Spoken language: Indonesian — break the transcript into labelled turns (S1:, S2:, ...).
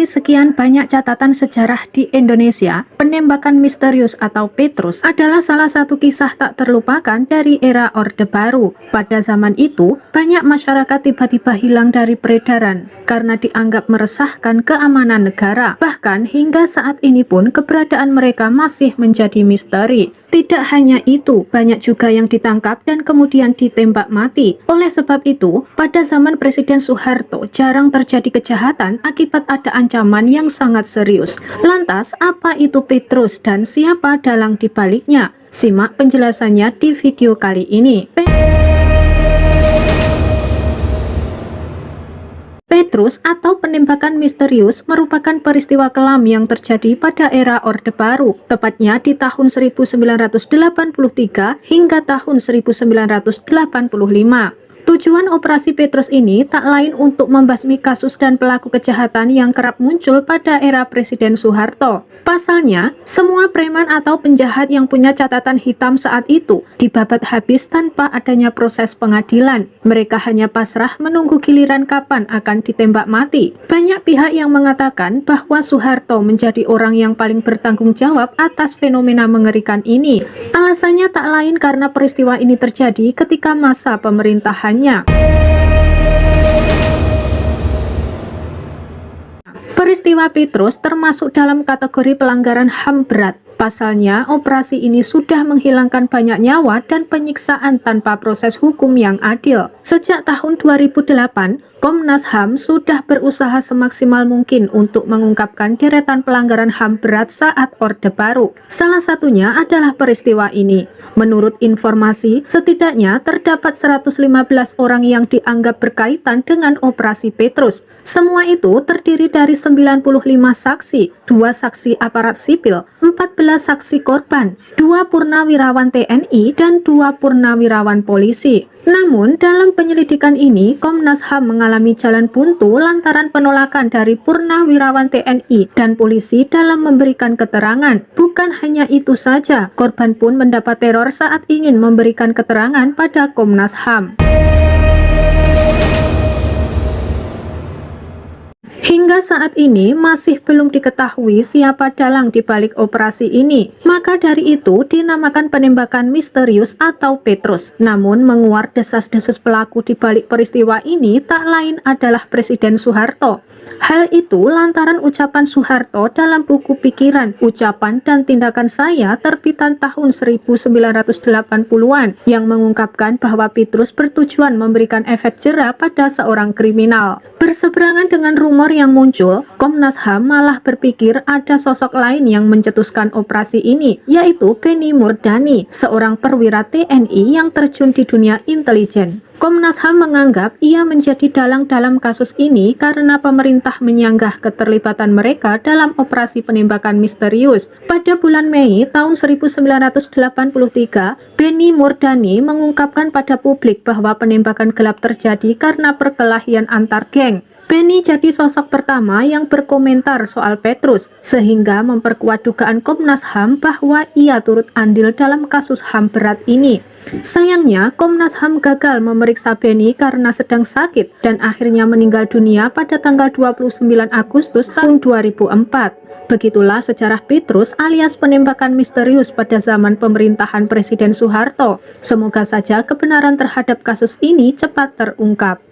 S1: Dari sekian banyak catatan sejarah di Indonesia, penembakan misterius atau Petrus adalah salah satu kisah tak terlupakan dari era Orde Baru. Pada zaman itu, banyak masyarakat tiba-tiba hilang dari peredaran karena dianggap meresahkan keamanan negara. Bahkan hingga saat ini pun keberadaan mereka masih menjadi misteri. Tidak hanya itu, banyak juga yang ditangkap dan kemudian ditembak mati. Oleh sebab itu, pada zaman Presiden Soeharto jarang terjadi kejahatan akibat ada ancaman yang sangat serius. Lantas, apa itu Petrus dan siapa dalang dibaliknya? Simak penjelasannya di video kali ini. Petrus atau penembakan misterius merupakan peristiwa kelam yang terjadi pada era Orde Baru, tepatnya di tahun 1983 hingga tahun 1985. Tujuan operasi Petrus ini tak lain untuk membasmi kasus dan pelaku kejahatan yang kerap muncul pada era Presiden Soeharto. Pasalnya, semua preman atau penjahat yang punya catatan hitam saat itu dibabat habis tanpa adanya proses pengadilan. Mereka hanya pasrah menunggu giliran kapan akan ditembak mati. Banyak pihak yang mengatakan bahwa Soeharto menjadi orang yang paling bertanggung jawab atas fenomena mengerikan ini. Alasannya tak lain karena peristiwa ini terjadi ketika masa pemerintahannya. Peristiwa Petrus termasuk dalam kategori pelanggaran HAM berat. Pasalnya, operasi ini sudah menghilangkan banyak nyawa dan penyiksaan tanpa proses hukum yang adil. Sejak tahun 2008, Komnas HAM sudah berusaha semaksimal mungkin untuk mengungkapkan deretan pelanggaran HAM berat saat Orde Baru. Salah satunya adalah peristiwa ini. Menurut informasi, setidaknya terdapat 115 orang yang dianggap berkaitan dengan operasi Petrus. Semua itu terdiri dari 95 saksi, 2 saksi aparat sipil, 14 saksi korban, 2 purnawirawan TNI, dan 2 purnawirawan polisi. Namun, dalam penyelidikan ini, Komnas HAM mengalami jalan buntu lantaran penolakan dari purnawirawan TNI dan polisi dalam memberikan keterangan. Bukan hanya itu saja, korban pun mendapat teror saat ingin memberikan keterangan pada Komnas HAM. Hingga saat ini masih belum diketahui siapa dalang di balik operasi ini. Maka dari itu dinamakan penembakan misterius atau Petrus. Namun menguat desas-desus pelaku di balik peristiwa ini tak lain adalah Presiden Soeharto. Hal itu lantaran ucapan Soeharto dalam buku pikiran, ucapan dan tindakan saya terbitan tahun 1980-an yang mengungkapkan bahwa Petrus bertujuan memberikan efek jera pada seorang kriminal. Berseberangan dengan rumor yang muncul, Komnas HAM malah berpikir ada sosok lain yang mencetuskan operasi ini, yaitu Benny Murdani, seorang perwira TNI yang terjun di dunia intelijen. Komnas HAM menganggap ia menjadi dalang dalam kasus ini karena pemerintah menyanggah keterlibatan mereka dalam operasi penembakan misterius. Pada bulan Mei tahun 1983, Benny Murdani mengungkapkan pada publik bahwa penembakan gelap terjadi karena perkelahian antar geng. Benny jadi sosok pertama yang berkomentar soal Petrus, sehingga memperkuat dugaan Komnas HAM bahwa ia turut andil dalam kasus HAM berat ini. Sayangnya, Komnas HAM gagal memeriksa Benny karena sedang sakit dan akhirnya meninggal dunia pada tanggal 29 Agustus tahun 2004. Begitulah sejarah Petrus alias penembakan misterius pada zaman pemerintahan Presiden Soeharto. Semoga saja kebenaran terhadap kasus ini cepat terungkap.